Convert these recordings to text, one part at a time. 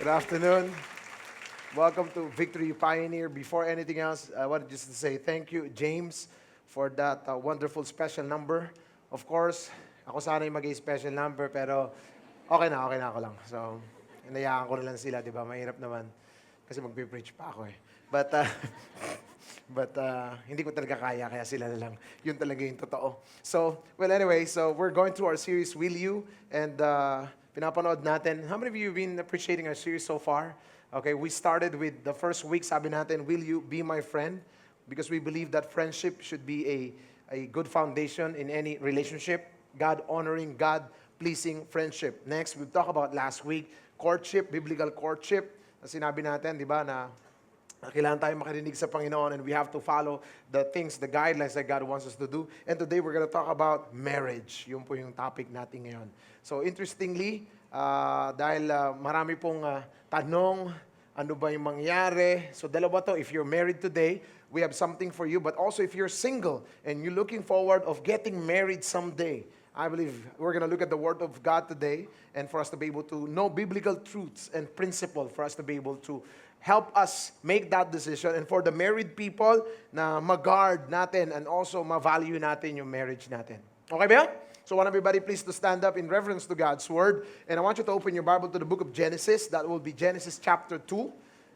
Good afternoon. Welcome to Victory Pioneer. Before anything else, I wanted just to say thank you, James, for that wonderful special number. Of course, ako sana yung mag-special number, pero okay na ako lang. So, inayaan ko na lang sila, di ba? Mahirap naman. Kasi magpe-preach pa ako eh. But, hindi ko talaga kaya sila na lang. Yun talaga yung totoo. So, well anyway, so we're going through our series, Will You? And pinapanood natin. How many of you have been appreciating our series so far? Okay, we started with the first week, sabi natin, Will You Be My Friend? Because we believe that friendship should be a good foundation in any relationship. God-honoring, God-pleasing friendship. Next, we talked about last week, courtship, biblical courtship. Sinabi natin, di ba, na kailangan tayo makarinig sa Panginoon and we have to follow the things, the guidelines that God wants us to do. And today, we're going to talk about marriage. Yun po yung topic natin ngayon. So, interestingly, dahil marami pong tanong, ano ba yung mangyari? So, dalawa to. If you're married today, we have something for you. But also, if you're single and you're looking forward of getting married someday, I believe we're going to look at the Word of God today and for us to be able to know biblical truths and principles for us to be able to help us make that decision. And for the married people, na mag-guard natin and also ma-value natin yung marriage natin. Okay ba yan? So I want everybody please to stand up in reverence to God's Word. And I want you to open your Bible to the book of Genesis. That will be Genesis chapter 2.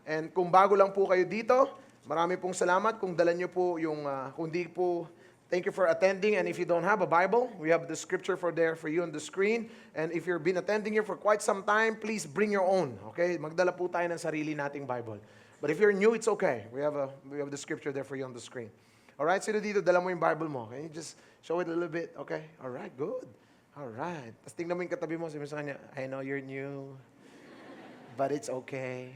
And kung bago lang po kayo dito, marami pong salamat kung dala nyo po yung, kung di po, thank you for attending. And if you don't have a Bible, we have the scripture for you on the screen. And if you've been attending here for quite some time, please bring your own. Okay? Magdala po tayo ng sarili nating Bible. But if you're new, it's okay. We have the scripture there for you on the screen. Alright, sino dito, dala mo yung Bible mo. Can you just show it a little bit? Okay? Alright, good. Alright. Tapos tingnan mo yung katabi mo, sabi mo sa kanya, I know you're new, but it's okay.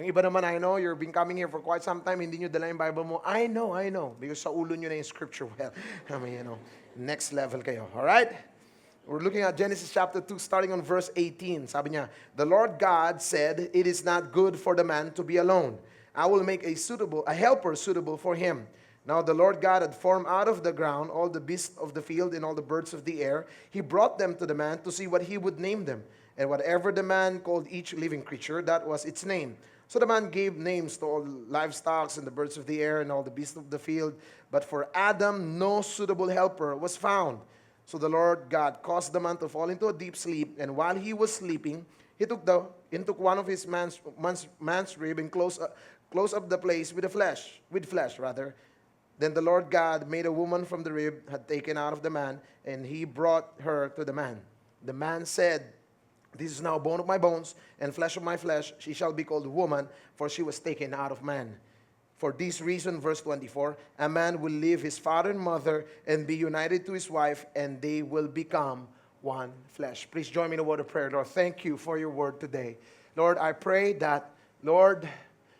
Yung iba naman, I know you've been coming here for quite some time, hindi nyo dala yung Bible mo. I know. Because sa ulo nyo na yung scripture. Well, I mean, next level kayo. Alright? We're looking at Genesis chapter 2, starting on verse 18. Sabi niya, the Lord God said, it is not good for the man to be alone. I will make a helper suitable for him. Now the Lord God had formed out of the ground all the beasts of the field and all the birds of the air. He brought them to the man to see what he would name them. And whatever the man called each living creature, that was its name. So the man gave names to all livestock and the birds of the air and all the beasts of the field. But for Adam no suitable helper was found. So the Lord God caused the man to fall into a deep sleep. And while he was sleeping, he took one of his man's rib and closed up the place with flesh. Then the Lord God made a woman from the rib had taken out of the man, and he brought her to the man. The man said, this is now bone of my bones and flesh of my flesh. She shall be called woman, for she was taken out of man. For this reason, verse 24, a man will leave his father and mother and be united to his wife, and they will become one flesh. Please join me in a word of prayer. Lord, thank you for your word today. Lord, I pray that, Lord,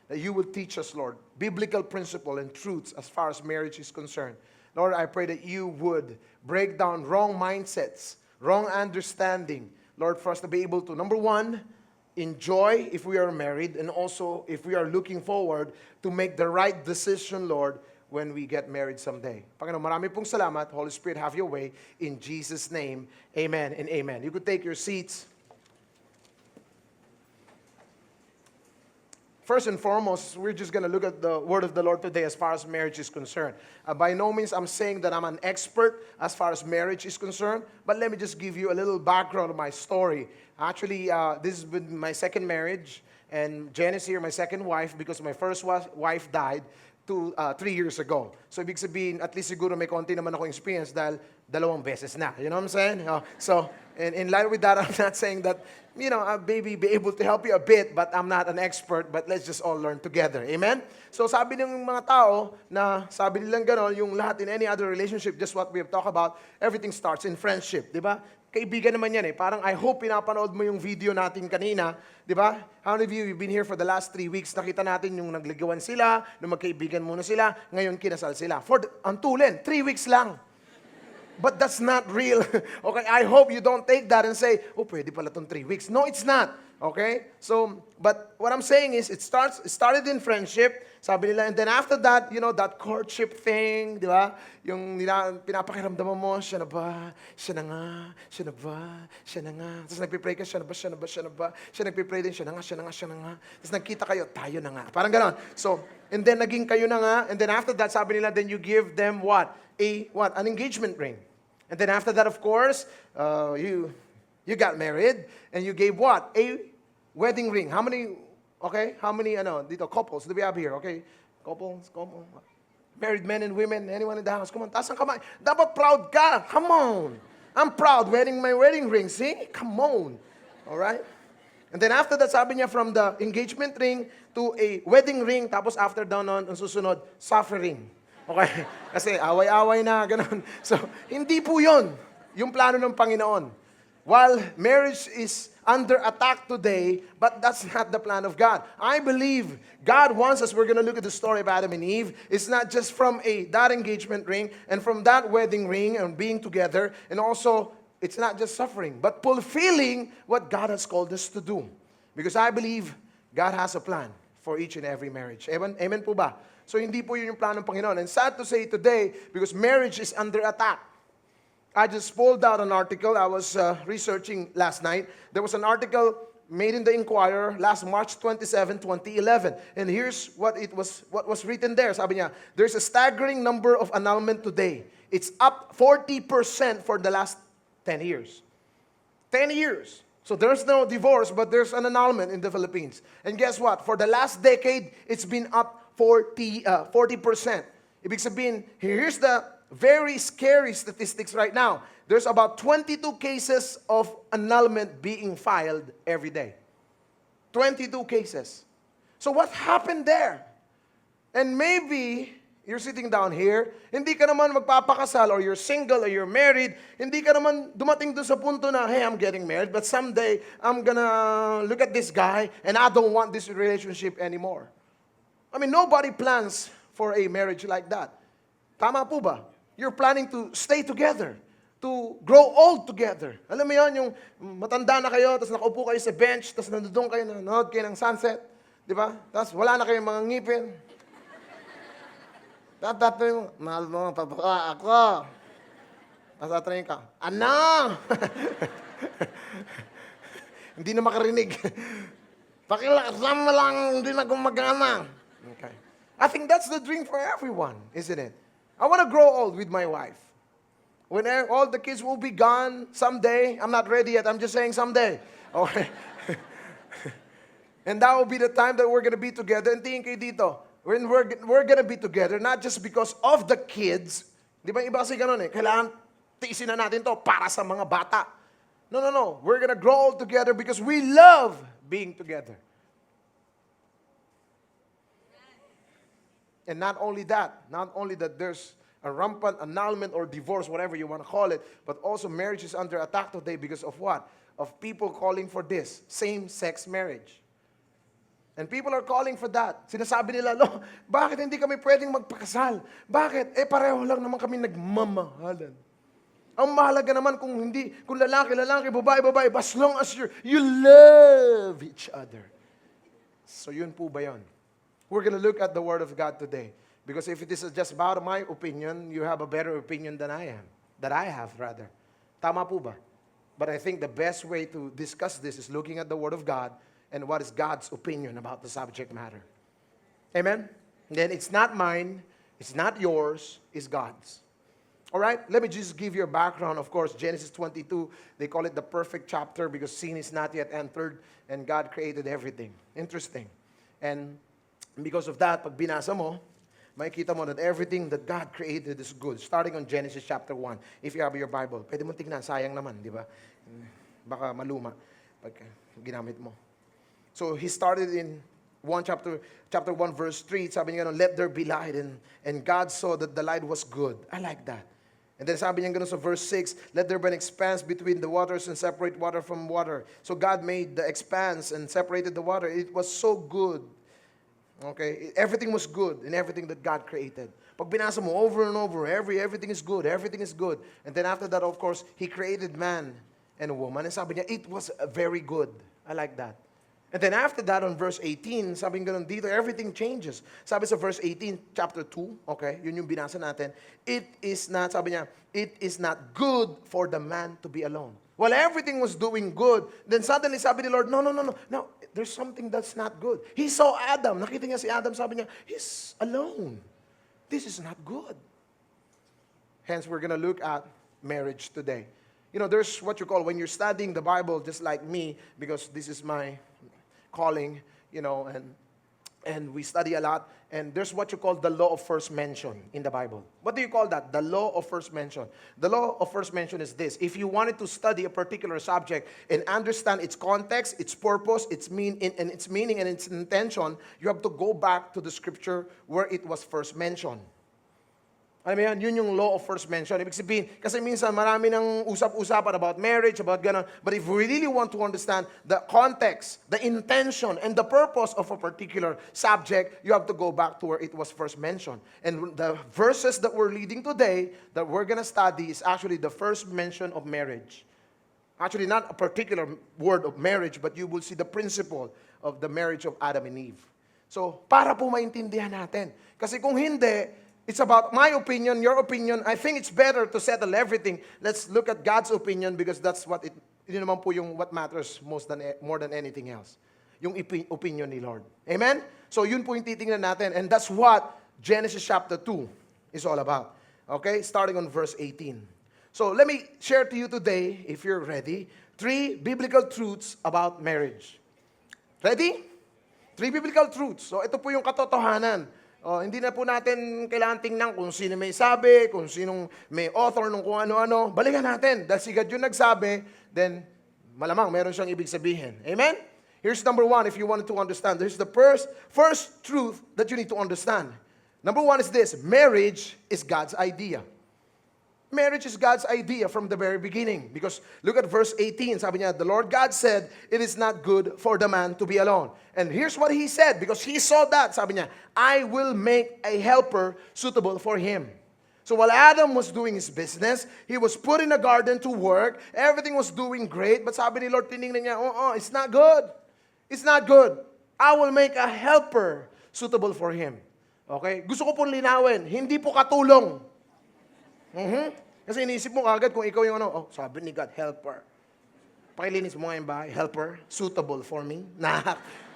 that you will teach us, Lord, biblical principle and truths as far as marriage is concerned. Lord, I pray that you would break down wrong mindsets, wrong understanding, Lord, for us to be able to, number one, enjoy if we are married, and also if we are looking forward to make the right decision, Lord, when we get married someday. Panginoon, marami pong salamat. Holy Spirit, have your way. In Jesus' name, amen and amen. You could take your seats. First and foremost, we're just going to look at the word of the Lord today as far as marriage is concerned. By no means I'm saying that I'm an expert as far as marriage is concerned, but let me just give you a little background of my story. Actually, this has been my second marriage, and Jen is here, my second wife, because my first wife died 3 years ago. So, ibig sabihin, at least siguro may konti naman ako experience dahil 2 beses na. You know what I'm saying? So, in line with that, I'm not saying that, I'll maybe be able to help you a bit, but I'm not an expert, but let's just all learn together. Amen? So, sabi ng mga tao na sabi nilang gano'n, yung lahat in any other relationship, just what we have talked about, everything starts in friendship. Di ba? Kaibigan naman yan eh. Parang I hope pinapanood mo yung video natin kanina. Di ba? How many of you, you've been here for the last 3 weeks, nakita natin yung nagligawan sila, nung magkaibigan muna sila, ngayon kinasal sila. Ang tulin, 3 weeks lang. But that's not real. Okay, I hope you don't take that and say, oh, pwede pala itong 3 weeks. No, it's not. Okay? So, but what I'm saying is, it started in friendship, sabi nila, and then after that, that courtship thing, di ba? Yung pinapakiramdaman mo, siya na ba? Siya na nga? Siya na ba? Siya na nga? Tapos nagpipray ka, siya na ba? Siya na ba? Siya na ba? Siya nagpipray din, siya na nga, siya na nga, siya na nga. Tapos nagkita kayo, tayo na nga. Parang ganon. So, and then naging kayo na nga, and then after that, sabi nila, then you give them what? An engagement ring. And then after that, of course, you got married, and you gave what? A wedding ring. How many dito, couples do we have here? Okay, couples. Married men and women, anyone in the house, come on, taas ang kamay. Dapat proud ka, come on. I'm proud wearing my wedding ring, see? Come on. All right? And then after that, sabi niya, from the engagement ring to a wedding ring, tapos after down on, ang susunod, suffering. Okay? Kasi away-away na, ganun. So, hindi po yun yung plano ng Panginoon. While marriage is under attack today, but that's not the plan of God. I believe God wants us, we're going to look at the story of Adam and Eve. It's not just from that engagement ring and from that wedding ring and being together, and also, it's not just suffering, but fulfilling what God has called us to do. Because I believe God has a plan for each and every marriage. Amen po ba? So hindi po yun yung plan ng Panginoon. And sad to say today, because marriage is under attack. I just pulled out an article I was researching last night. There was an article made in the Inquirer last March 27, 2011. And here's what was written there. Sabi niya, there's a staggering number of annulment today. It's up 40% for the last 10 years. 10 years. So there's no divorce, but there's an annulment in the Philippines. And guess what? For the last decade, it's been up 40%. Ibig sabihin, here's the very scary statistics right now. There's about 22 cases of annulment being filed every day. 22 cases. So what happened there? And maybe you're sitting down here, hindi ka naman magpapakasal, or you're single, or you're married, hindi ka naman dumating doon sa punto na, hey, I'm getting married, but someday I'm gonna look at this guy and I don't want this relationship anymore. I mean, nobody plans for a marriage like that. Tama po ba? You're planning to stay together, to grow old together. Alam mo yun, yung matanda na kayo, tapos nakaupo kayo sa bench, tapos nandun kayo, nanonood kayo ng sunset, di ba? Tapos wala na kayong mga ngipin. Tapos yung, mahal mo, papaka ako. Tapos tatrayin ka, ano? Hindi na makarinig. Pakilakasama mo lang, hindi na gumagana. Okay. I think that's the dream for everyone, isn't it? I want to grow old with my wife. When all the kids will be gone someday, I'm not ready yet, I'm just saying someday. Okay. And that will be the time that we're going to be together. And tingin kayo dito, when we're going to be together, not just because of the kids. Di ba iba kasi ganun eh, kailangan tiisin na natin to para sa mga bata. No. We're going to grow old together because we love being together. And not only that there's a rampant annulment or divorce, whatever you want to call it, but also marriage is under attack today because of what? Of people calling for this, same-sex marriage. And people are calling for that. Sinasabi nila, bakit hindi kami pwedeng magpakasal? Bakit? Pareho lang naman kami nagmamahalan. Ang mahalaga naman kung lalaki, babae, as long as you love each other. So yun po ba yun? We're going to look at the Word of God today. Because if it is just about my opinion, you have a better opinion than I have. Tama po ba? But I think the best way to discuss this is looking at the Word of God and what is God's opinion about the subject matter. Amen? And then it's not mine, it's not yours, it's God's. All right? Let me just give you a background. Of course, Genesis 22, they call it the perfect chapter because sin is not yet entered and God created everything. Interesting. And because of that, pag binasa mo, makikita mo that everything that God created is good. Starting on Genesis chapter 1. If you have your Bible, pwede mo tignan, sayang naman, di ba? Baka maluma pag ginamit mo. So he started in chapter 1 verse 3. Sabi niya, let there be light. And God saw that the light was good. I like that. And then sabi niya sa verse 6, let there be an expanse between the waters and separate water from water. So God made the expanse and separated the water. It was so good. Okay, everything was good in everything that God created. Pag binasa mo over and over, everything is good, everything is good. And then after that, of course, He created man and woman. And sabi niya, it was very good. I like that. And then after that, on verse 18, sabi nga dito, everything changes. Sabi sa verse 18, chapter 2, okay, yun yung binasa natin, sabi niya, it is not good for the man to be alone. While everything was doing good, then suddenly sabi ni Lord, no, there's something that's not good. He saw Adam, nakita niya si Adam, sabi niya, he's alone. This is not good. Hence, we're gonna look at marriage today. You know, there's what you call, when you're studying the Bible, just like me, because this is my calling, you know, and we study a lot, and there's what you call the law of first mention in the Bible. What do you call that? The law of first mention. The law of first mention is this: if you wanted to study a particular subject and understand its context, its purpose, its meaning and its intention, you have to go back to the scripture where it was first mentioned. Alam mo yan, yun yung law of first mention. Ibig sabihin, kasi minsan marami ng usap-usapan about marriage, about gano'n. But if we really want to understand the context, the intention, and the purpose of a particular subject, you have to go back to where it was first mentioned. And the verses that we're reading today, that we're gonna study, is actually the first mention of marriage. Actually, not a particular word of marriage, but you will see the principle of the marriage of Adam and Eve. So, para po maintindihan natin. Kasi kung hindi, it's about my opinion, your opinion. I think it's better to settle everything. Let's look at God's opinion because that's what yun naman po yung what matters more than anything else. Yung opinion ni Lord. Amen? So yun po yung titingnan natin. And that's what Genesis chapter 2 is all about. Okay? Starting on verse 18. So let me share to you today, if you're ready, 3 biblical truths about marriage. Ready? 3 biblical truths. So ito po yung katotohanan. Hindi na po natin kailangan tingnan kung sino may sabi, kung sinong may author nung kung ano-ano. Balikan natin. Dahil si God yung nagsabi, then malamang meron siyang ibig sabihin. Amen? Here's number 1 if you wanted to understand. Here's the first truth that you need to understand. Number 1 is this: marriage is God's idea. Marriage is God's idea from the very beginning. Because look at verse 18. Sabi niya, the Lord God said, it is not good for the man to be alone. And here's what he said, because he saw that. Sabi niya, I will make a helper suitable for him. So while Adam was doing his business, he was put in a garden to work. Everything was doing great. But sabi ni Lord, tinignan niya, it's not good. It's not good. I will make a helper suitable for him. Okay? Gusto ko pong linawin, hindi po katulong. Kasi iniisip mo kagad kung ikaw yung sabi ni God, helper. Pakilinis mo nga yung bahay, helper, suitable for me.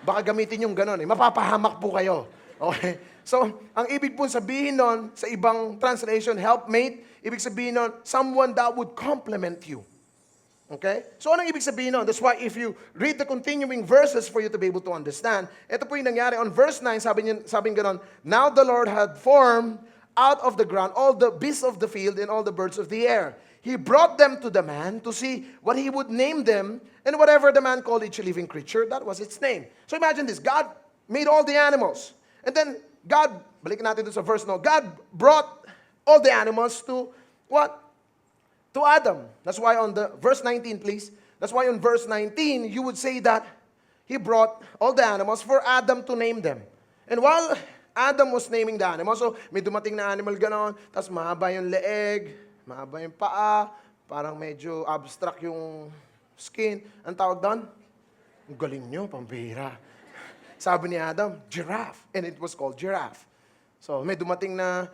Baka gamitin yung gano'n mapapahamak po kayo. Okay? So, ang ibig po sabihin nun, sa ibang translation, helpmate, ibig sabihin nun, someone that would complement you. Okay? So, anong ibig sabihin nun? That's why if you read the continuing verses for you to be able to understand, ito po yung nangyari. On verse 9, sabi gano'n, now the Lord had formed out of the ground all the beasts of the field and all the birds of the air. He brought them to the man to see what he would name them, and whatever the man called each living creature, that was its name. So imagine this, God made all the animals. And then God, balikan natin dun sa verse, God brought all the animals to what? To Adam. That's why on the verse 19, please. That's why on verse 19, you would say that he brought all the animals for Adam to name them. And while Adam was naming the animal. So, may dumating na animal ganon, tapos mahaba yung leeg, mahaba yung paa, parang medyo abstract yung skin. Ang tawag doon? Ang galing nyo, pambihira. Sabi ni Adam, giraffe. And it was called giraffe. So, may dumating na,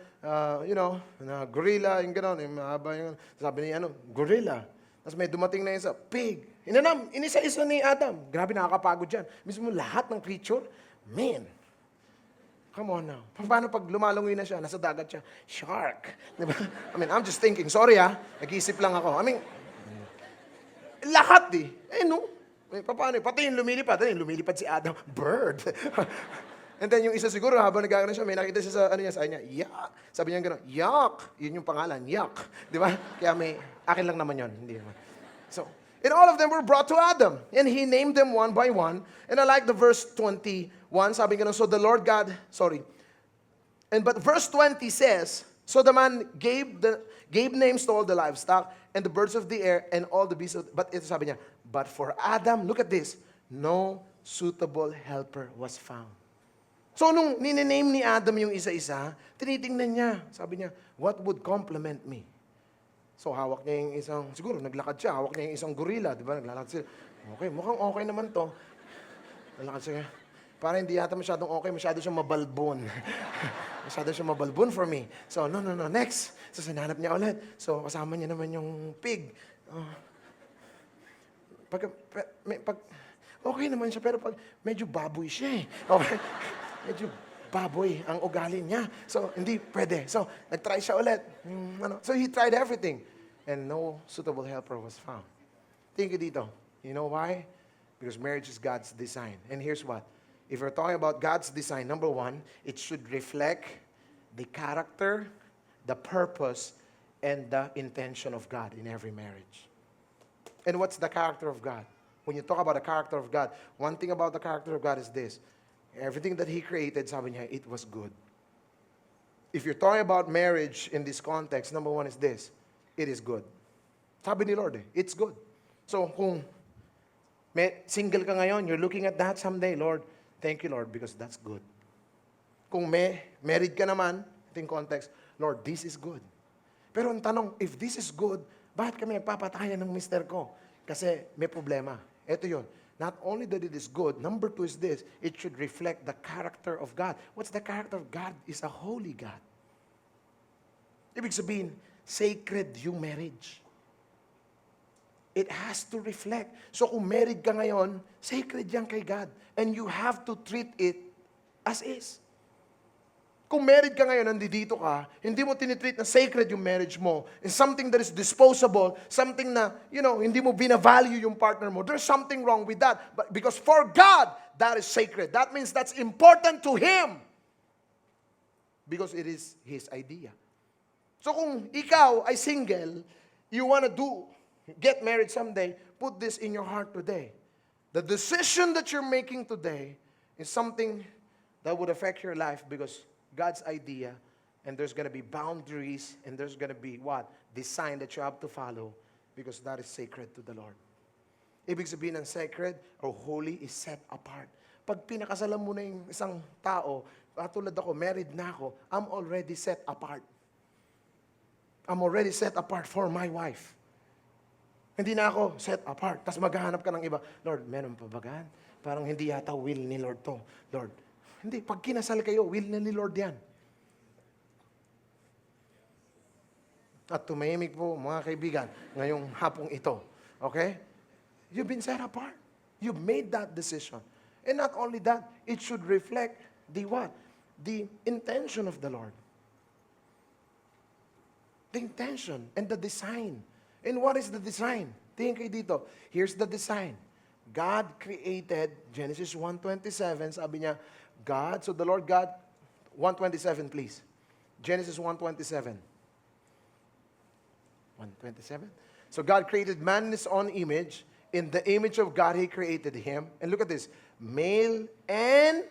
na gorilla, yung ganon, yung mahaba yung, sabi ni gorilla. Tapos may dumating na isa, pig. Inisa-isa ni Adam. Grabe, nakakapagod yan. Mismo lahat ng creature, man. Come on now. Paano pag lumalangoy na siya, nasa dagat siya? Shark. Diba? I mean, I'm just thinking. Sorry nag-iisip lang ako. I mean, lahat paano? Pati yung lumilipad si Adam. Bird. And then yung isa siguro, habang nagkakaroon siya, may nakita siya sa niya, yak. Sabi niya gano'n, yak. Yun yung pangalan, yak. Di ba? Kaya akin lang naman yun. Hindi naman. So, and all of them were brought to Adam. And he named them one by one. And I like the verse 21. Sabi gano'n, so the Lord God, but verse 20 says, so the man gave names to all the livestock and the birds of the air and all the beasts but ito sabi niya, but for Adam, look at this, no suitable helper was found. So nung ninename ni Adam yung isa-isa, tinitingnan niya, sabi niya, what would complement me? So hawak niya yung isang, siguro naglakad siya, hawak niya yung isang gorilla, di ba? Naglalakad sila. Okay, mukhang okay naman to. Lalakad siya. Para hindi yata masyadong okay, masyado siyang mabalbon. Masyado siyang mabalbon for me. So, no, next. So, sinanap niya ulit. So, kasama niya naman yung pig. Okay naman siya, pero pag medyo baboy siya eh. Okay? Medyo baboy ang ugali niya. So, hindi pwede. So, nag-try siya ulit. So, he tried everything. And no suitable helper was found. Think dito. You know why? Because marriage is God's design. And here's what. If we're talking about God's design, number one, it should reflect the character, the purpose, and the intention of God in every marriage. And what's the character of God? When you talk about the character of God, one thing about the character of God is this. Everything that He created, sabi niya, it was good. If you're talking about marriage in this context, number one is this. It is good. Sabi ni Lord it's good. So kung single ka ngayon, you're looking at that someday, Lord, thank you, Lord, because that's good. Kung married ka naman, ito yung context, Lord, this is good. Pero ang tanong, if this is good, bakit kami nagpapatayan ng mister ko? Kasi may problema. Ito yun. Not only that it is good, number two is this, it should reflect the character of God. What's the character of God? Is a holy God. Ibig sabihin, sacred yung marriage. It has to reflect. So kung married ka ngayon, sacred yan kay God. And you have to treat it as is. Kung married ka ngayon, nandito ka, hindi mo tinitreat na sacred yung marriage mo, and something that is disposable, something na, hindi mo binavalue yung partner mo, there's something wrong with that. But because for God, that is sacred. That means that's important to Him. Because it is His idea. So kung ikaw ay single, you wanna get married someday, put this in your heart today. The decision that you're making today is something that would affect your life because God's idea, and there's going to be boundaries, and there's going to be design that you have to follow because that is sacred to the Lord. Ibig sabihin ng sacred or holy is set apart. Pag pinakasalan mo na yung isang tao, tulad ako, married na ako, I'm already set apart. I'm already set apart for my wife. Hindi na ako set apart. Tapos maghahanap ka ng iba. Lord, meron pa ba gan? Parang hindi yata will ni Lord to. Lord, hindi. Pag kinasal kayo, will na ni Lord yan. At tumahimik po, mga kaibigan, ngayong hapong ito. Okay? You've been set apart. You've made that decision. And not only that, it should reflect the what? The intention of the Lord. The intention and the design. And what is the design? Tingin kayo dito. Here's the design. God created, Genesis 1:27, sabi niya, God, so the Lord God, 1:27 please. Genesis 1:27. 1:27. So God created man in His own image. In the image of God, He created him. And look at this. Male and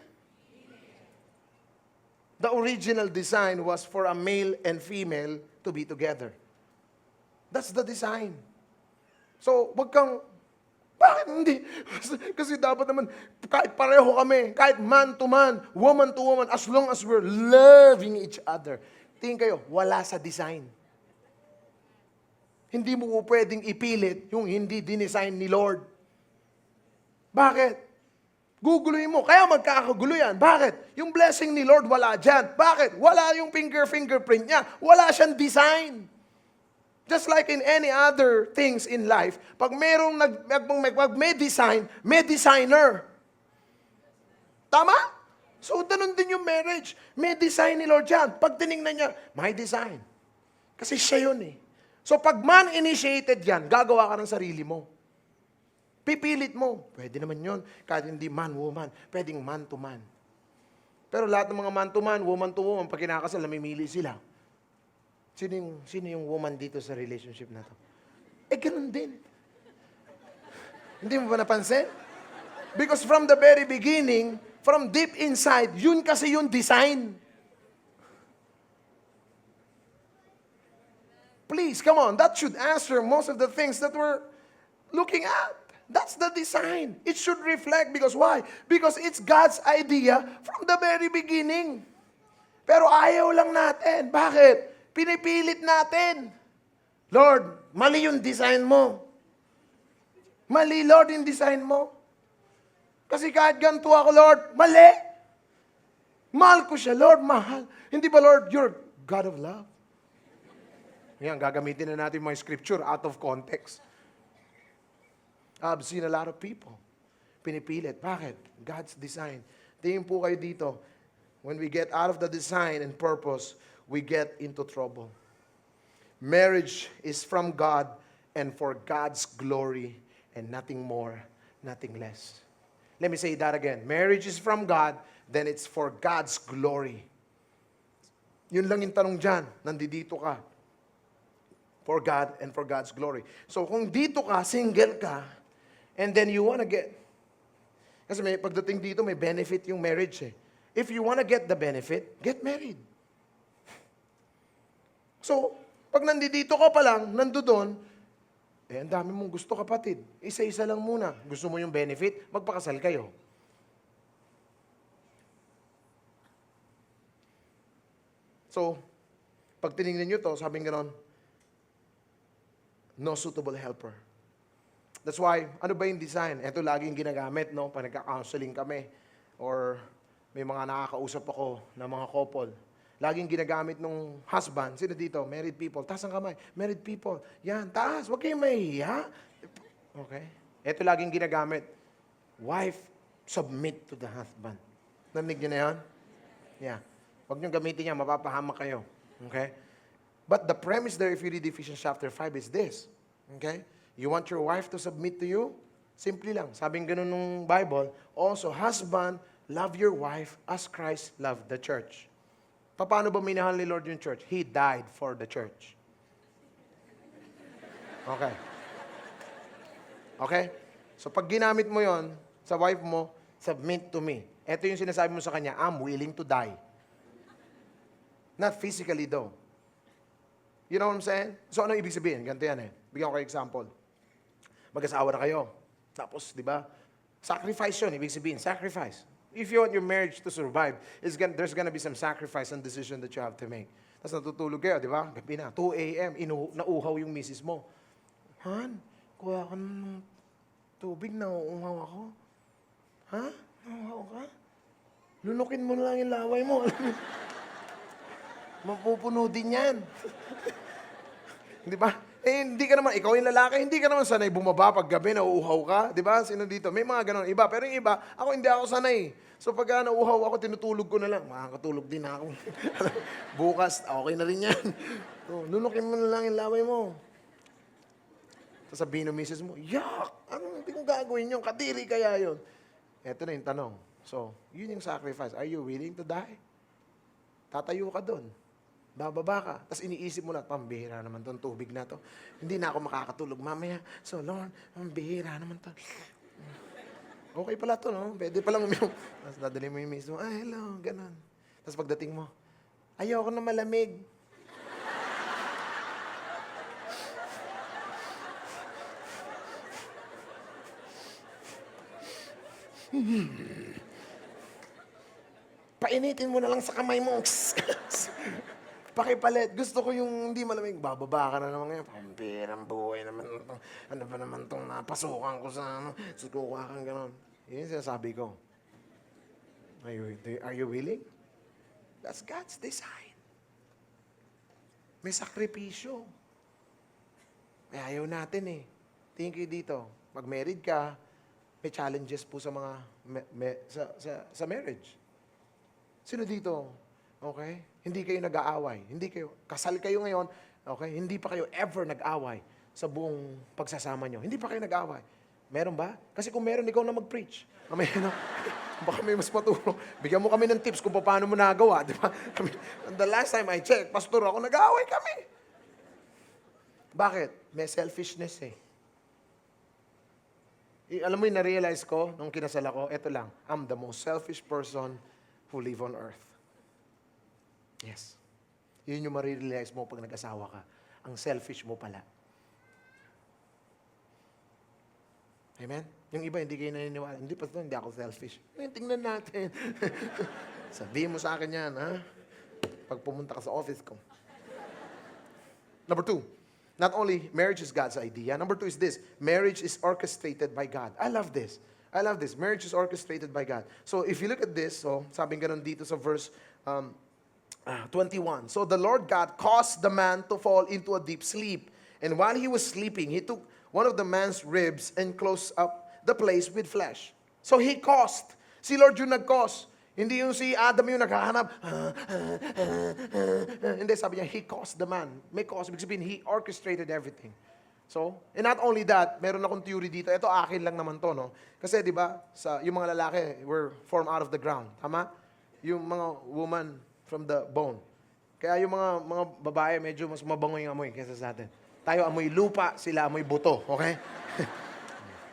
the original design was for a male and female to be together. That's the design. So, bakit hindi? Kasi dapat naman, kahit pareho kami, kahit man to man, as long as we're loving each other. Tingin kayo, wala sa design. Hindi mo pwedeng ipilit yung hindi dinesign ni Lord. Bakit? Guguluhin mo. Kaya magkakagulo yan. Bakit? Yung blessing ni Lord, wala dyan. Bakit? Wala yung fingerprint niya. Wala siyang design. Just like in any other things in life, pag may design, may designer. Tama? So, ganun din yung marriage. May design ni Lord yan. Pag tinignan niya, may design. Kasi siya yun eh. So, pag man-initiated yan, gagawa ka ng sarili mo. Pipilit mo. Pwede naman yun. Kahit hindi man-woman. Pwedeng man-to-man. Pero lahat ng mga man-to-man, woman-to-woman, pag kinakasal, namimili sila. Sino yung woman dito sa relationship na to? Ganun din. Hindi mo ba napansin? Because from the very beginning, from deep inside, yun kasi yung design. Please, come on. That should answer most of the things that we're looking at. That's the design. It should reflect because why? Because it's God's idea from the very beginning. Pero ayaw lang natin. Bakit? Pinipilit natin. Lord, mali yung design mo. Mali, Lord, yung design mo. Kasi kahit ganito ako, Lord, mali. Mahal ko siya, Lord, mahal. Hindi ba, Lord, you're God of love? Yan, gagamitin na natin mga scripture out of context. I've seen a lot of people pinipilit. Bakit? God's design. Tingin po kayo dito. When we get out of the design and purpose, we get into trouble. Marriage is from God and for God's glory and nothing more, nothing less. Let me say that again. Marriage is from God, then it's for God's glory. Yun lang yung tanong dyan. Nandito ka. For God and for God's glory. So kung dito ka, single ka, and then you wanna get, kasi may pagdating dito, may benefit yung marriage eh. If you wanna get the benefit, get married. So, pag nandito ka pa lang, nandoon, ang dami mong gusto kapatid. Isa-isa lang muna. Gusto mo yung benefit, magpakasal kayo. So, pag tinignan nyo to, sabing ganon, no suitable helper. That's why, ano ba yung design? Ito laging ginagamit, no? Pag nagka-counseling kami, or may mga nakakausap ako na mga couple, laging ginagamit nung husband, sino dito? Married people. Taas ang kamay. Married people. Yan, taas. Huwag kayong mahihiya. Okay? Ito laging ginagamit. Wife, submit to the husband. Narinig niyo na yan? Yeah. Huwag niyong gamitin yan, mapapahamak kayo. Okay? But the premise there, if you read Ephesians chapter 5, is this. Okay? You want your wife to submit to you? Simple lang. Sabing ganun nung Bible, also, husband, love your wife as Christ loved the church. Paano ba minahal ni Lord yung church? He died for the church. Okay. Okay? So pag ginamit mo yon sa wife mo, submit to me. Ito yung sinasabi mo sa kanya, I'm willing to die. Not physically though. You know what I'm saying? So ano ibig sabihin? Ganito yan eh. Bigyan ko kayo example. Mag-asawa na kayo. Tapos, di ba? Sacrifice yun. Ibig sabihin, sacrifice. If you want your marriage to survive, there's gonna be some sacrifice and decision that you have to make. Tapos natutulog kayo, di ba? Gabi na, 2 a.m., nauuhaw yung misis mo. Han, kuha ka ng tubig, nauuhaw ako. Ha? Nauuhaw ka? Lunukin mo na lang yung laway mo. Mapupuno din yan. Di ba? Eh, hindi ka naman, ikaw yung lalaki, hindi ka naman sanay bumaba pag gabi, nauuhaw ka. Di ba? Sino dito? May mga ganon iba. Pero yung iba, ako hindi ako sanay. So pag nauuhaw ako, tinutulog ko na lang. Makakatulog din ako. Bukas, okay na rin yan. So, nunukin mo na lang yung laway mo. Sasabihin ng misis mo, yak! Ano hindi kong gagawin yun? Kadiri kaya yun? Eto na yung tanong. So, yun yung sacrifice. Are you willing to die? Tatayo ka doon. Bababa ka. Tapos iniisip mo na, pambihira naman itong tubig na to. Hindi na ako makakatulog mamaya. So, Lord, pambihira naman to. Okay pala to, no? Pwede palang uminom. Tapos dadali mo yung misis mo, hello, ganun. Tapos pagdating mo, ayoko na malamig. Painitin mo na lang sa kamay mo. Pakipalit. Gusto ko yung hindi malamig. Bababa ka na naman ngayon. Pampirang buhay naman. Ano ba naman itong napasukan ko sa ano? Sukuha kang gano'n. Yun yung sinasabi ko. Are you willing? That's God's design. May sakripisyo. May ayaw natin eh. Tingin kayo dito. Pag married ka, may challenges po sa mga sa marriage. Sino dito? Okay? Hindi kayo nag-aaway. Hindi kayo, kasal kayo ngayon, okay? Hindi pa kayo ever nag-away sa buong pagsasama nyo. Hindi pa kayo nag-away. Meron ba? Kasi kung meron, ikaw na mag-preach. Baka may mas matulong. Bigyan mo kami ng tips kung paano mo nagawa. Di ba? The last time I checked, pastor ako, nag-aaway kami. Bakit? May selfishness eh. Alam mo yung na-realize ko nung kinasal ako, eto lang, I'm the most selfish person who live on earth. Yes. Yun yung marirealize mo pag nag-asawa ka. Ang selfish mo pala. Amen? Yung iba, hindi kayo naniniwala. Hindi pa hindi ako selfish. Tingnan natin. Sabihin mo sa akin yan, ha? Pag pumunta ka sa office ko. Number 2, not only marriage is God's idea. Number 2 is this, marriage is orchestrated by God. I love this. I love this. Marriage is orchestrated by God. So if you look at this, so sabing ganun dito sa verse 21. So the Lord God caused the man to fall into a deep sleep. And while he was sleeping, he took one of the man's ribs and closed up the place with flesh. So he caused. Si Lord yung nag-cause. Hindi yung si Adam yung naghahanap. Hindi, sabi niya, he caused the man. May cause, ibig sabihin, he orchestrated everything. So, and not only that, meron akong theory dito. Ito akin lang naman to, no? Kasi, di ba, yung mga lalaki were formed out of the ground. Tama? Yung mga woman from the bone. Kaya yung mga babae, medyo mas mabango yung amoy kaysa sa atin. Tayo amoy lupa, sila amoy buto. Okay?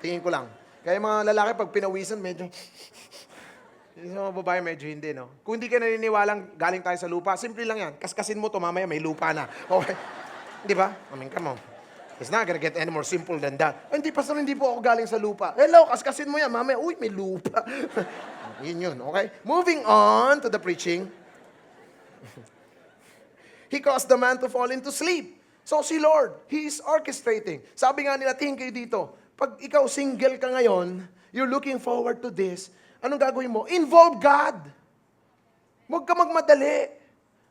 Tingin ko lang. Kaya yung mga lalaki, pag pinawisan, medyo... Yung mga babae, medyo hindi, no? Kung hindi ka naniniwalang galing tayo sa lupa, simple lang yan. Kaskasin mo to, mamaya may lupa na. Okay? Di ba? I mean, come on. It's not gonna get any more simple than that. Oh, hindi, pastor, hindi po ako galing sa lupa. Hello, kaskasin mo yan. Mamaya, uy, may lupa. Yun, okay? Moving on to the preaching. He caused the man to fall into sleep. So si Lord, He is orchestrating. Sabi nga nila, tingin kayo dito, pag ikaw single ka ngayon, you're looking forward to this, anong gagawin mo? Involve God. Huwag ka magmadali.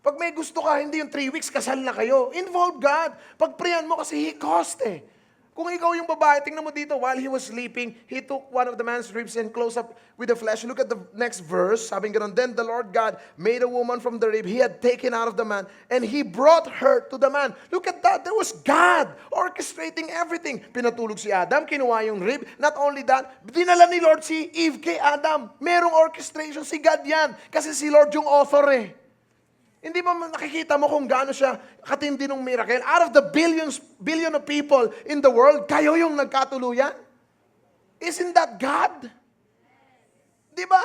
Pag may gusto ka, hindi yung 3 weeks, kasal na kayo. Involve God. Pag-prayan mo kasi He caused eh. Kung ikaw yung babae, tingnan mo dito, while he was sleeping, he took one of the man's ribs and closed up with the flesh. Look at the next verse. Sabi nga, then the Lord God made a woman from the rib he had taken out of the man, and He brought her to the man. Look at that. There was God orchestrating everything. Pinatulog si Adam, kinuha yung rib. Not only that, dinala ni Lord si Eve kay Adam. Merong orchestration si God yan. Kasi si Lord yung author eh. Hindi ba nakikita mo kung gaano siya katindi ng miracle? Out of the billion of people in the world, kayo yung nagkatuluyan? Isn't that God? Di ba?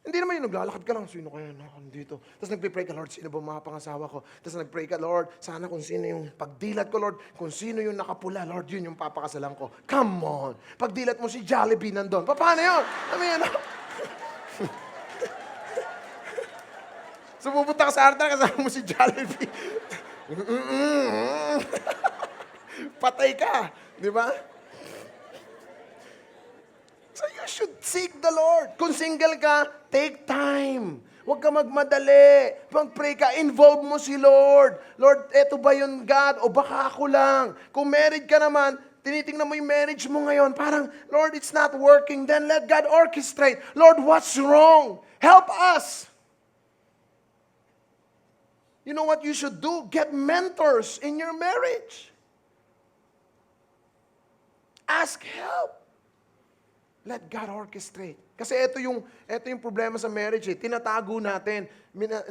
Hindi naman yung naglalakad ka lang, sino kaya dito? Tapos nagpipray ka, Lord, sino ba mga pangasawa ko? Tapos nagpray ka, Lord, sana kung sino yung pagdilat ko, Lord, kung sino yung nakapula, Lord, yun yung papakasalan ko. Come on! Pagdilat mo si Jollibee nandun. Paano yun? I mean, so, pupunta ka sa altar, kasama mo si Jollibee. Patay ka. Di ba? So, you should seek the Lord. Kung single ka, take time. Huwag ka magmadali. Pag-pray ka, involve mo si Lord. Lord, eto ba yun, God? O baka ako lang. Kung married ka naman, tinitingnan mo yung marriage mo ngayon, parang, Lord, it's not working. Then let God orchestrate. Lord, what's wrong? Help us. You know what you should do? Get mentors in your marriage. Ask help. Let God orchestrate. Kasi ito yung problema sa marriage eh. Tinatago natin.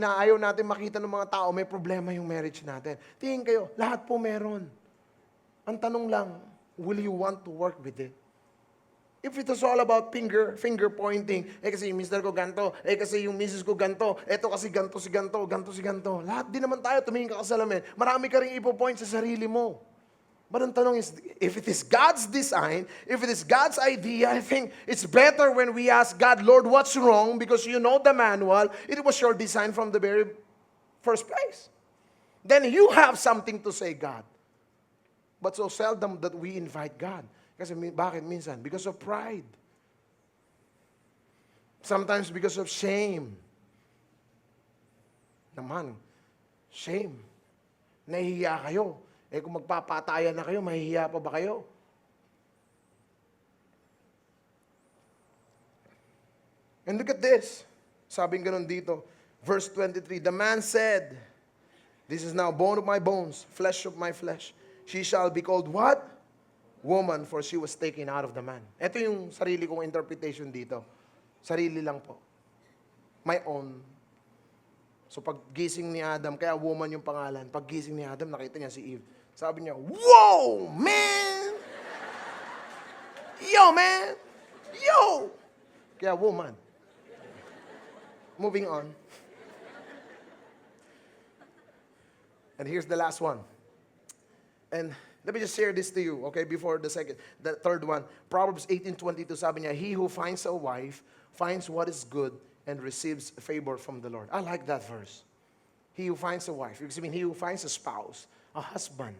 Naayaw natin makita ng mga tao may problema yung marriage natin. Tingin kayo, lahat po meron. Ang tanong lang, will you want to work with it? If it was all about finger pointing, kasi yung mister ko ganto, kasi yung missus ko ganto, eto kasi ganto si ganto. Lahat din naman tayo, tumingin ka sa salamin. Marami ka rin ipo-point sa sarili mo. But ang tanong is, if it is God's design, if it is God's idea, I think it's better when we ask God, Lord, what's wrong? Because you know the manual, it was your design from the very first place. Then you have something to say, God. But so seldom that we invite God. Kasi bakit minsan? Because of pride. Sometimes because of shame. Naman, shame. Nahihiya kayo. Kung magpapatayan na kayo, mahihiya pa ba kayo? And look at this. Sabing ganun dito. Verse 23, the man said, this is now bone of my bones, flesh of my flesh. She shall be called what? Woman, for she was taken out of the man. Ito yung sarili kong interpretation dito. Sarili lang po. My own. So pag gising ni Adam, kaya woman yung pangalan. Pag gising ni Adam, nakita niya si Eve. Sabi niya, whoa, man! Yo, man! Yo! Kaya woman. Moving on. And here's the last one. And let me just share this to you, okay, before the third one. Proverbs 18:22, sabi niya, he who finds a wife finds what is good and receives favor from the Lord. I like that verse. He who finds a wife, I mean, he who finds a spouse, a husband,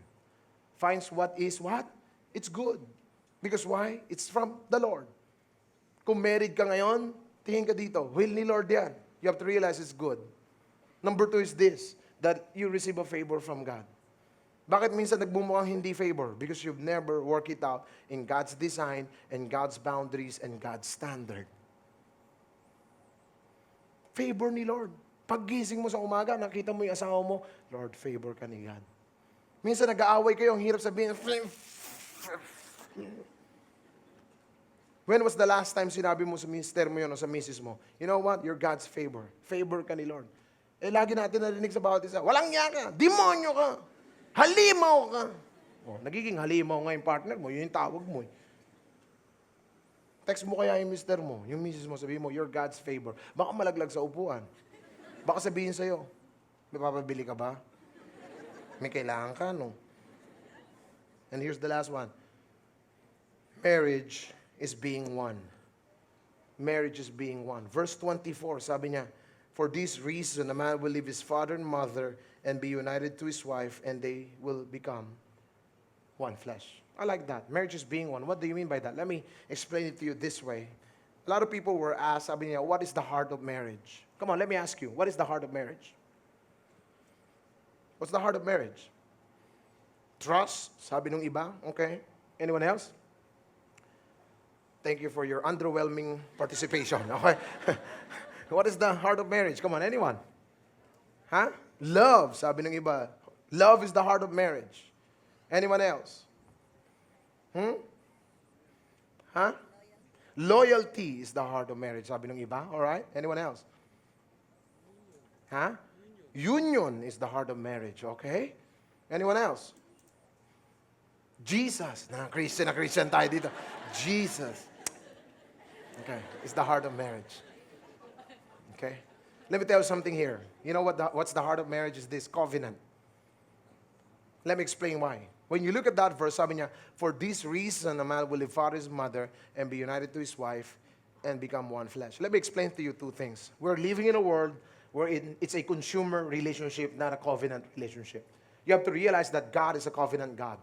finds what is what? It's good. Because why? It's from the Lord. Kung married ka ngayon, tingin ka dito, will ni Lord yan. You have to realize it's good. Number 2 is this, that you receive a favor from God. Bakit minsan nagbumukhang hindi favor? Because you've never worked it out in God's design and God's boundaries and God's standard. Favor ni Lord. Paggising mo sa umaga, nakita mo yung asawa mo, Lord, favor ka ni God. Minsan nag-aaway kayo, ang hirap sabihin, when was the last time sinabi mo sa mister mo yun o sa misis mo, you know what, you're God's favor. Favor ka ni Lord. Eh, lagi natin narinig sa bawat isa, walang niya ka, demonyo ka, halimaw ka. Oh, nagiging halimaw nga yung partner mo, yun yung tawag mo. Text mo kaya yung mister mo, yung misis mo, sabihin mo, you're God's favor. Baka malaglag sa upuan. Baka sabihin sa'yo, may papabili ka ba? May kailangan ka, no? And here's the last one. Marriage is being one. Marriage is being one. Verse 24, sabi niya, for this reason, a man will leave his father and mother and be united to his wife, and they will become one flesh. I like that. Marriage is being one. What do you mean by that? Let me explain it to you this way. A lot of people were asked, sabi niya, what is the heart of marriage? Come on, let me ask you, what is the heart of marriage? What's the heart of marriage? Trust, sabi nung iba. Okay. Anyone else? Thank you for your underwhelming participation. Okay. What is the heart of marriage? Come on, anyone? Huh? Love, sabi ng iba. Love is the heart of marriage. Anyone else? Huh? Loyalty is the heart of marriage, sabi ng iba. All right? Anyone else? Huh? Union is the heart of marriage, okay? Anyone else? Jesus. Na Christian tayo dito. Jesus. Okay, it's the heart of marriage. Okay? Let me tell you something here. You know what's the heart of marriage is this? Covenant. Let me explain why. When you look at that verse, sabi niya, for this reason, a man will leave father his mother and be united to his wife and become one flesh. Let me explain to you two things. We're living in a world where it's a consumer relationship, not a covenant relationship. You have to realize that God is a covenant God.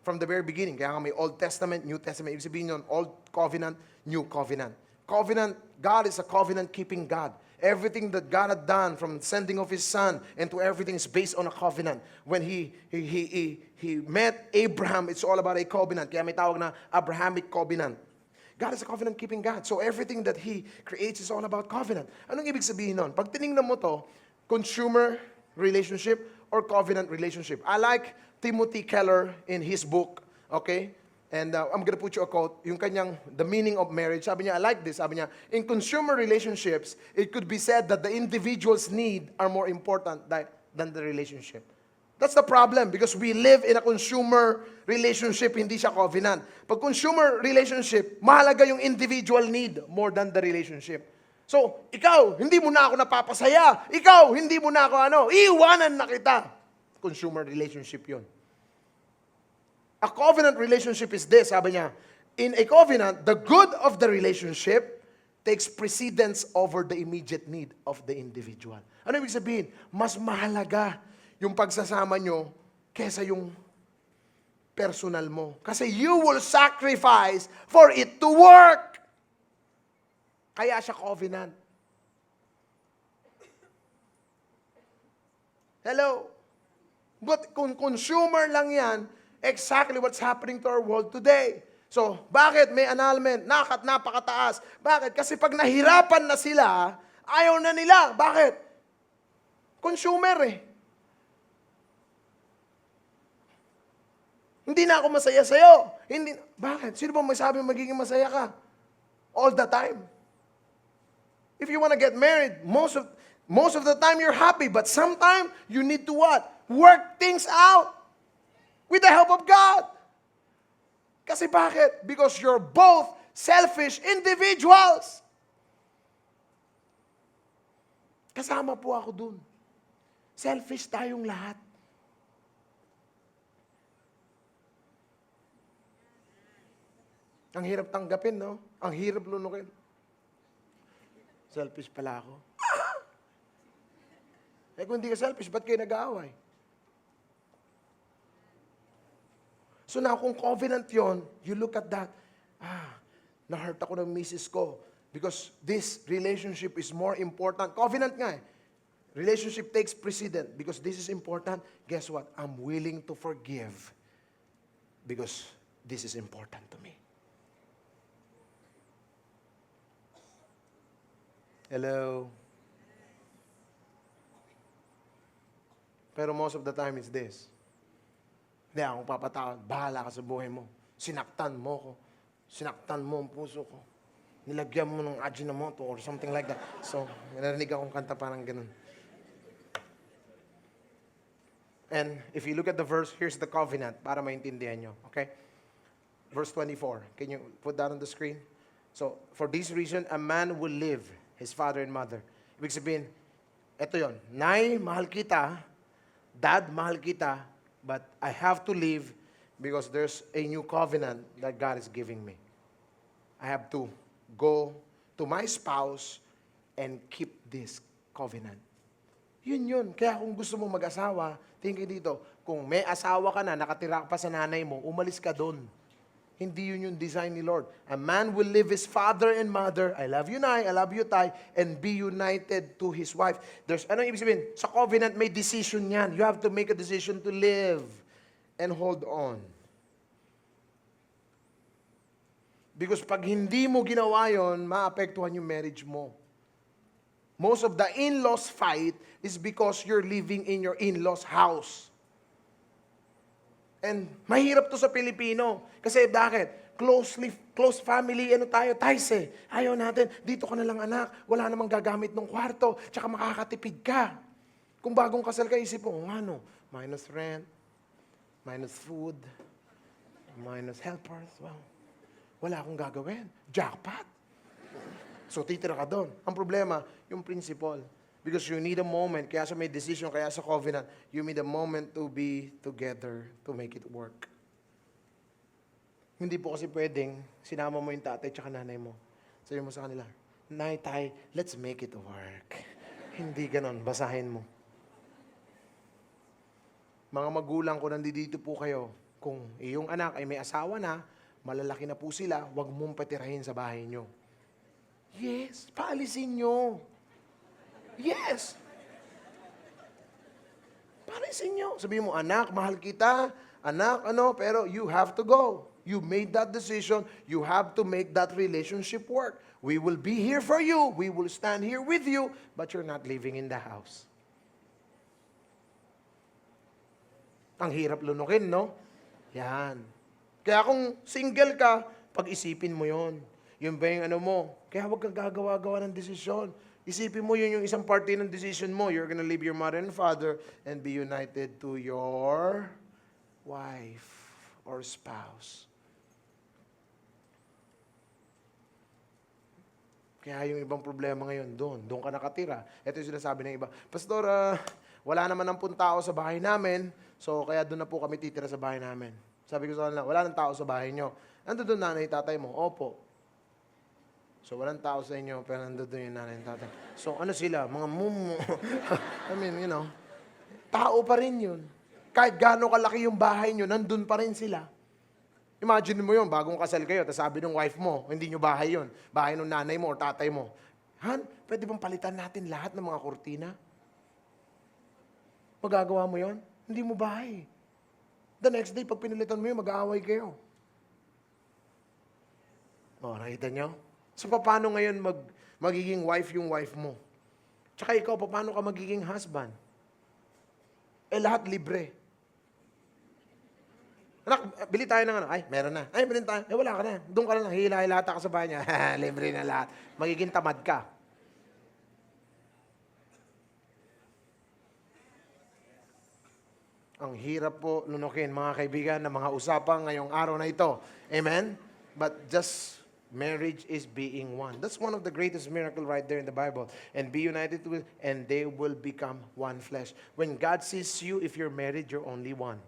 From the very beginning, kaya nga may Old Testament, New Testament. Ibig sabihin yun, Old Covenant, New Covenant. Covenant, God is a covenant-keeping God. Everything that God had done from sending of His Son and to everything is based on a covenant. When He met Abraham, it's all about a covenant. Kaya may tawag na Abrahamic covenant. God is a covenant-keeping God. So everything that He creates is all about covenant. Anong ibig sabihin nun? Pag tinignan mo to, consumer relationship or covenant relationship. I like Timothy Keller in his book, okay? And I'm gonna put you a quote, yung kanyang, the meaning of marriage. Sabi niya, I like this. Sabi niya, in consumer relationships, it could be said that the individual's need are more important than the relationship. That's the problem because we live in a consumer relationship, hindi siya covenant. Pag consumer relationship, mahalaga yung individual need more than the relationship. So, ikaw, hindi mo na ako napapasaya. Ikaw, hindi mo na ako iiwanan na kita. Consumer relationship yun. A covenant relationship is this, sabi niya, in a covenant, the good of the relationship takes precedence over the immediate need of the individual. Ano ibig sabihin? Mas mahalaga yung pagsasama nyo kesa yung personal mo. Kasi you will sacrifice for it to work. Kaya siya covenant. Hello? But kung consumer lang yan, exactly what's happening to our world today. So, bakit may annulment? Napakataas. Bakit? Kasi pag nahirapan na sila, ayaw na nila. Bakit? Consumer eh. Hindi na ako masaya sa'yo. Hindi. Bakit? Sino ba may sabi magiging masaya ka? All the time. If you want to get married, most of the time you're happy, but sometimes you need to what? Work things out with the help of God. Kasi bakit? Because you're both selfish individuals. Kasama po ako dun. Selfish tayong lahat. Ang hirap tanggapin, no? Ang hirap lunukin. Selfish pala ako. Eh kung hindi ka selfish, ba't kayo nag-aaway? So now, kung covenant yon, you look at that. Na-hurt ako ng misis ko because this relationship is more important. Covenant nga eh. Relationship takes precedent because this is important. Guess what? I'm willing to forgive because this is important to me. Hello? Pero most of the time it's this. Hindi akong papatawad. Bahala ka sa buhay mo. Sinaktan mo ko. Sinaktan mo ang puso ko. Nilagyan mo ng Ajinomoto or something like that. So, narinig akong kanta parang ganun. And if you look at the verse, here's the covenant para maintindihan nyo. Okay? Verse 24. Can you put that on the screen? So, for this reason, a man will leave his father and mother. Ibig sabihin, eto yon. Nay, mahal kita. Dad, mahal kita. But I have to leave because there's a new covenant that God is giving me. I have to go to my spouse and keep this covenant. Yun. Kaya kung gusto mo mag-asawa, tingin dito, kung may asawa ka na, nakatira ka pa sa nanay mo, umalis ka doon. Hindi yun yung design ni Lord. A man will leave his father and mother, I love you, Nay, I love you, Tay, and be united to his wife. Anong ibig sabihin? Sa covenant, may decision yan. You have to make a decision to live and hold on. Because pag hindi mo ginawa yun, maapektuhan yung marriage mo. Most of the in-laws fight is because you're living in your in-laws house. And mahirap to sa Pilipino. Kasi bakit? Close family, ties eh. Ayaw natin, dito ka na lang anak, wala namang gagamit ng kwarto, tsaka makakatipid ka. Kung bagong kasal ka, isip mo, minus rent, minus food, minus helpers, wala akong gagawin. Jackpot. So, titira ka doon. Ang problema, yung principle. Because you need a moment, kaya sa may decision, kaya sa covenant, you need a moment to be together to make it work. Hindi po kasi pwedeng sinama mo yung tatay at nanay mo. Sabi mo sa kanila, Nay, Tay, let's make it work. Hindi ganon, basahin mo. Mga magulang ko, nandito po kayo. Kung iyong anak ay may asawa na, malalaki na po sila, huwag mong patirahin sa bahay nyo. Yes, paalisin nyo. Yes. Paalisin nyo. Sabihin mo, anak, mahal kita. Anak, pero you have to go. You made that decision. You have to make that relationship work. We will be here for you. We will stand here with you. But you're not living in the house. Ang hirap lunukin, no? Yan. Kaya kung single ka, pag-isipin mo yon. Yun ba yung mo? Kaya huwag kang gagawa-gawa ng desisyon. Isipin mo yun yung isang parte ng decision mo. You're gonna leave your mother and father and be united to your wife or spouse. Kaya yung ibang problema ngayon, doon ka nakatira. Ito yung sinasabi ng iba, Pastor, wala naman ng tao sa bahay namin, so kaya doon na po kami titira sa bahay namin. Sabi ko sa kanila, wala nang tao sa bahay nyo. Nandun doon nanay, tatay mo? Opo. So, walang tao sa inyo, pero nandun doon yung nanay and tatay. So, sila? Mga mumu. I mean, tao pa rin yun. Kahit gaano kalaki yung bahay nyo, nandun pa rin sila. Imagine mo yun, bagong kasal kayo, tapos sabi ng wife mo, hindi nyo bahay yun. Bahay ng nanay mo o tatay mo. Han, pwede bang palitan natin lahat ng mga kurtina? Magagawa mo yun? Hindi mo bahay. The next day, pag pinalitan mo yun, mag-aaway kayo. Nakita nyo? So, paano ngayon magiging wife yung wife mo? Tsaka ikaw, paano ka magiging husband? Lahat libre. Anak, bili tayo ng Ay, meron na. Ay, bilhin tayo. Wala ka na. Doon ka na lang. Hila-hilata ka sa bahay niya. Libre na lahat. Magiging tamad ka. Ang hirap po lunukin, mga kaibigan, ng mga usapang ngayong araw na ito. Amen? But just marriage is being one. That's one of the greatest miracles right there in the Bible. And be united with, and they will become one flesh. When God sees you, if you're married, you're only one.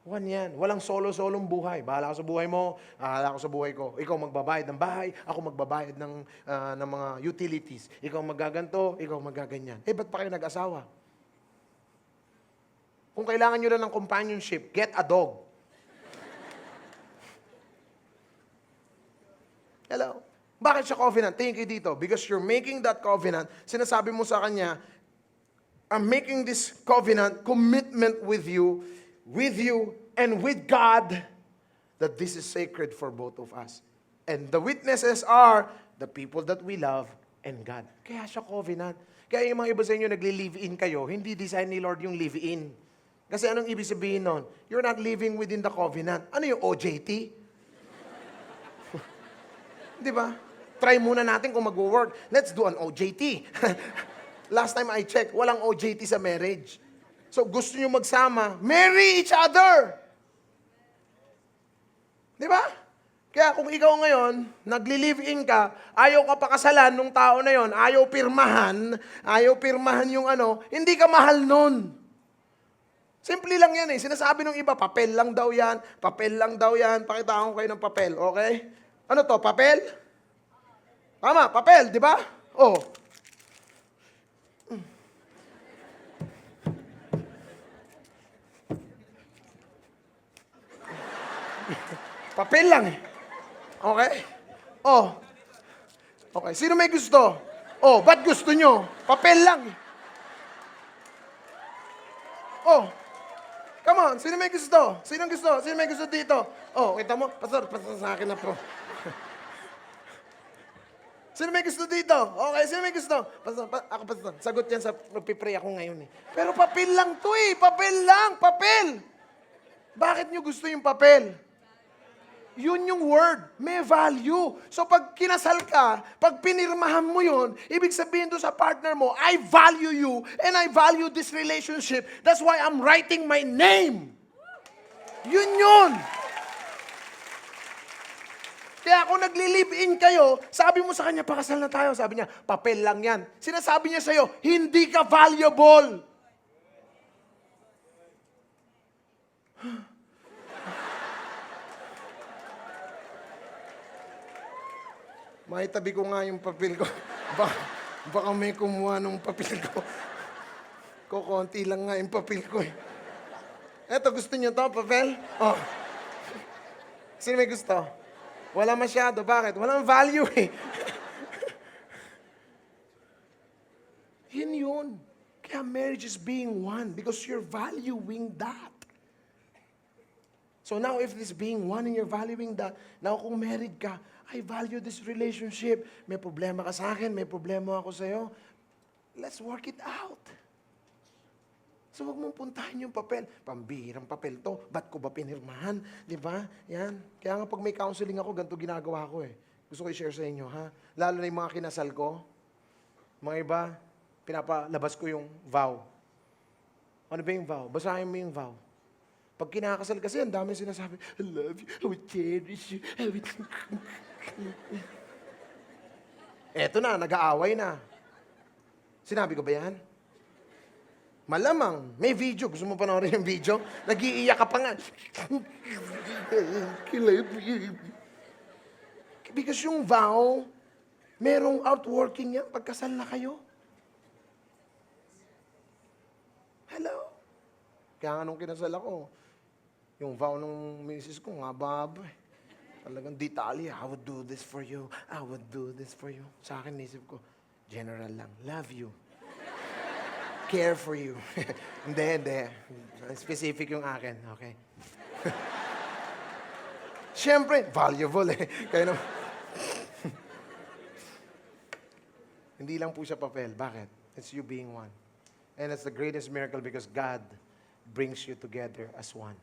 One yan. Walang solo-solong buhay. Bahala ka sa buhay mo, bahala ako sa buhay ko. Ikaw magbabayad ng bahay, ako magbabayad ng mga utilities. Ikaw magaganto, ikaw magaganyan. Ba't pa kayo nag-asawa? Kung kailangan nyo lang ng companionship, get a dog. Hello? Bakit siya covenant? Tingin kayo dito. Because you're making that covenant, sinasabi mo sa kanya, I'm making this covenant, commitment with you, and with God, that this is sacred for both of us. And the witnesses are the people that we love and God. Kaya siya covenant. Kaya yung mga iba sa inyo nagli-live-in kayo, hindi design ni Lord yung live-in. Kasi anong ibig sabihin nun? You're not living within the covenant. Ano yung OJT? Di ba? Try muna natin kung mag-work. Let's do an OJT. Last time I checked, walang OJT sa marriage. So gusto nyo magsama, marry each other. Di ba? Kaya kung ikaw ngayon, nagli-live-in ka, ayaw ka pakasalan nung tao na yon, ayaw pirmahan yung ano, hindi ka mahal nun. Simple lang yan eh. Sinasabi ng iba, papel lang daw yan. Pakita ko kayo ng papel, okay? Ano to, papel? Tama, papel, di ba? Oh. Papel lang eh. Okay? Oh. Okay, sino may gusto? Oh, ba't gusto nyo? Papel lang eh. Oh. Come on, sino may gusto? Sino may gusto dito? Oh, kita mo? Pastor sa akin na po. Sino may gusto dito? Okay, sino may gusto? Ako pastor. Sagot yan sa magpipray ako ngayon eh. Pero papel lang to eh. Papel lang. Papel. Bakit nyo gusto yung papel? Yun yung word. May value. So pag kinasal ka, pag pinirmahan mo yun, ibig sabihin doon sa partner mo, I value you and I value this relationship. That's why I'm writing my name. Yun. Kaya kung nagli-live-in kayo, sabi mo sa kanya, pakasal na tayo. Sabi niya, papel lang yan. Sinasabi niya sa'yo, hindi ka valuable. Maitabi ko nga yung papel ko. Baka may kumuha ng papel ko. Kukunti lang nga yung papel ko eh. Eto, gusto niyo to, papel? Oh. Sino may gusto? Wala masyado. Bakit? Walang value eh. Yun. Kaya marriage is being one because you're valuing that. So now if this being one and you're valuing that, now kung married ka, I value this relationship. May problema ka sa akin, may problema ako sa'yo. Let's work it out. So huwag mong puntahan yung papel. Pambihirang papel to. Ba't ko ba pinirmahan? Di ba? Yan. Kaya nga pag may counseling ako, ganito ginagawa ko eh. Gusto ko i-share sa inyo, ha? Lalo na yung mga kinasal ko. Mga iba, pinapalabas ko yung vow. Ano ba yung vow? Basahin mo yung vow. Pag kinakasal kasi, ang dami sinasabi, I love you, I will cherish you, I will... Eto na, nag-aaway na. Sinabi ko ba yan? Malamang, may video. Gusto mo panoorin yung video? Nag-iiyak ka pa nga. Because yung vow, merong outworking yan pagkasal na kayo. Hello? Kaya nga nung kinasal ako, yung vow ng misis ko, nga baba eh. Talagang detalye, I would do this for you. I would do this for you. Sa akin, nisip ko, general lang. Love you. Care for you. Hindi. Specific yung akin, okay? Siyempre, valuable eh. Kaya naman. Hindi lang po siya papel. Bakit? It's you being one. And it's the greatest miracle because God brings you together as one.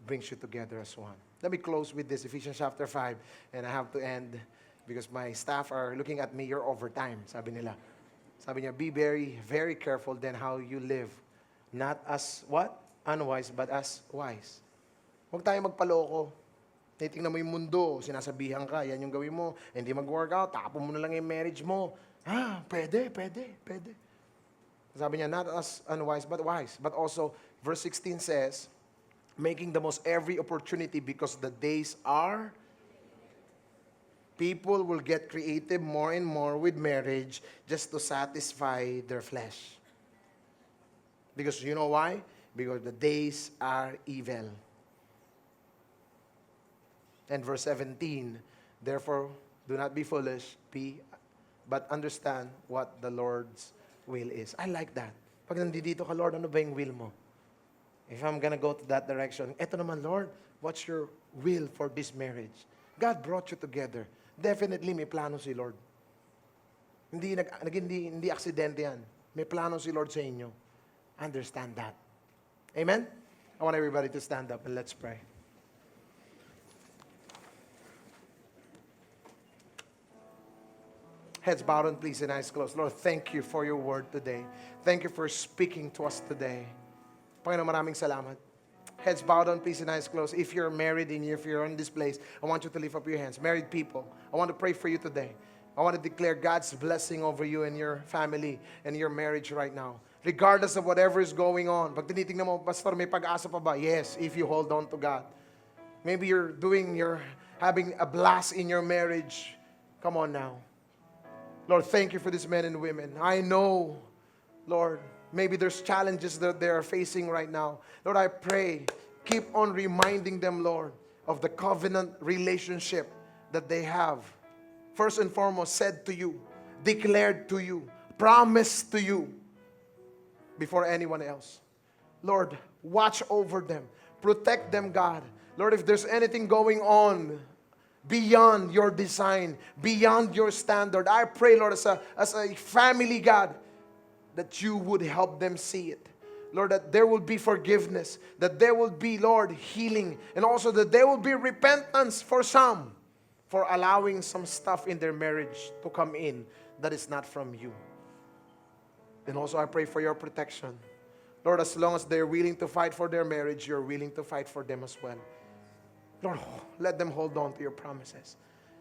Brings you together as one. Let me close with this, Ephesians chapter 5. And I have to end because my staff are looking at me, you're overtime, sabi nila. Sabi niya, be very, very careful then how you live. Not as what? Unwise, but as wise. Huwag tayo magpaloko. Titingnan mo yung mundo, sinasabihan ka, yan yung gawin mo, hindi mag-workout, tapon mo na lang yung marriage mo. Pwede. Sabi niya, not as unwise, but wise. But also, verse 16 says, making the most every opportunity because the days are, people will get creative more and more with marriage just to satisfy their flesh. Because you know why? Because the days are evil. And verse 17, Therefore, do not be foolish, but understand what the Lord's will is. I like that. Pag nandito ka, Lord, ano ba yung will mo? If I'm gonna go to that direction, eto naman, Lord, what's your will for this marriage? God brought you together. Definitely may plano si Lord. Hindi aksidente yan. May plano si Lord sa inyo. Understand that. Amen? I want everybody to stand up and let's pray. Heads bowed and please and eyes closed. Lord, thank you for your word today. Thank you for speaking to us today. Panginoon, maraming salamat. Heads bowed and please and eyes closed. If you're married and if you're in this place, I want you to lift up your hands. Married people, I want to pray for you today. I want to declare God's blessing over you and your family and your marriage right now. Regardless of whatever is going on. Pag tinitingnan mo, Pastor, may pag-asa pa ba? Yes, if you hold on to God. Maybe you're having a blast in your marriage. Come on now. Lord, thank you for these men and women. I know, Lord, maybe there's challenges that they are facing right now. Lord, I pray, keep on reminding them, Lord, of the covenant relationship that they have. First and foremost, said to you, declared to you, promised to you before anyone else. Lord, watch over them. Protect them, God. Lord, if there's anything going on beyond your design, beyond your standard, I pray, Lord, as a family, God, that you would help them see it. Lord, that there will be forgiveness, that there will be, Lord, healing, and also that there will be repentance for some, for allowing some stuff in their marriage to come in that is not from you. And also I pray for your protection. Lord, as long as they're willing to fight for their marriage, you're willing to fight for them as well. Lord, let them hold on to your promises.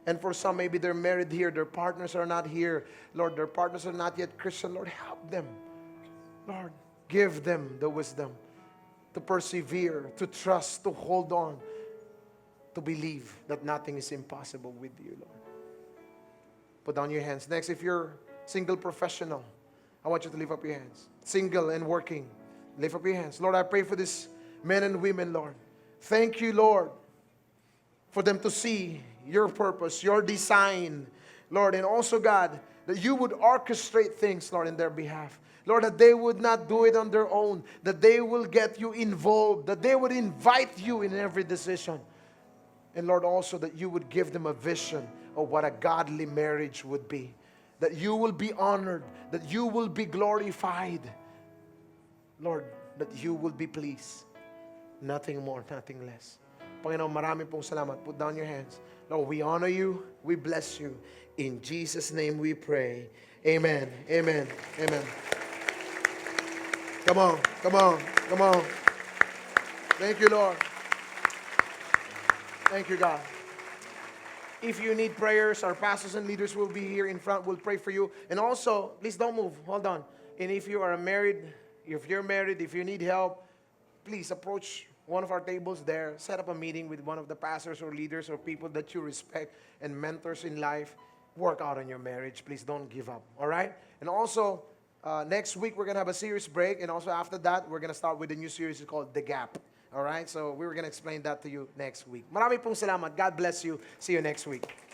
And for some, maybe they're married here, their partners are not here. Lord, their partners are not yet Christian. Lord, help them. Lord, give them the wisdom to persevere, to trust, to hold on, to believe that nothing is impossible with you, Lord. Put down your hands. Next, if you're single professional, I want you to lift up your hands. Single and working, lift up your hands. Lord, I pray for these men and women, Lord. Thank you, Lord, for them to see your purpose, your design, Lord, and also, God, that you would orchestrate things, Lord, in their behalf. Lord, that they would not do it on their own, that they will get you involved, that they would invite you in every decision. And Lord, also that you would give them a vision of what a godly marriage would be, that you will be honored, that you will be glorified. Lord, that you will be pleased. Nothing more, nothing less. Panginoon, marami pong salamat. Put down your hands. Lord, we honor you. We bless you. In Jesus' name we pray. Amen. Amen. Amen. Come on. Come on. Come on. Thank you, Lord. Thank you, God. If you need prayers, our pastors and leaders will be here in front. We'll pray for you. And also, please don't move. Hold on. And if you are married, if you need help, please approach one of our tables there. Set up a meeting with one of the pastors or leaders or people that you respect and mentors in life. Work out on your marriage. Please don't give up. All right? And also, next week we're going to have a series break. And also after that, we're going to start with a new series called The Gap. All right? So we're going to explain that to you next week. Marami pong salamat. God bless you. See you next week.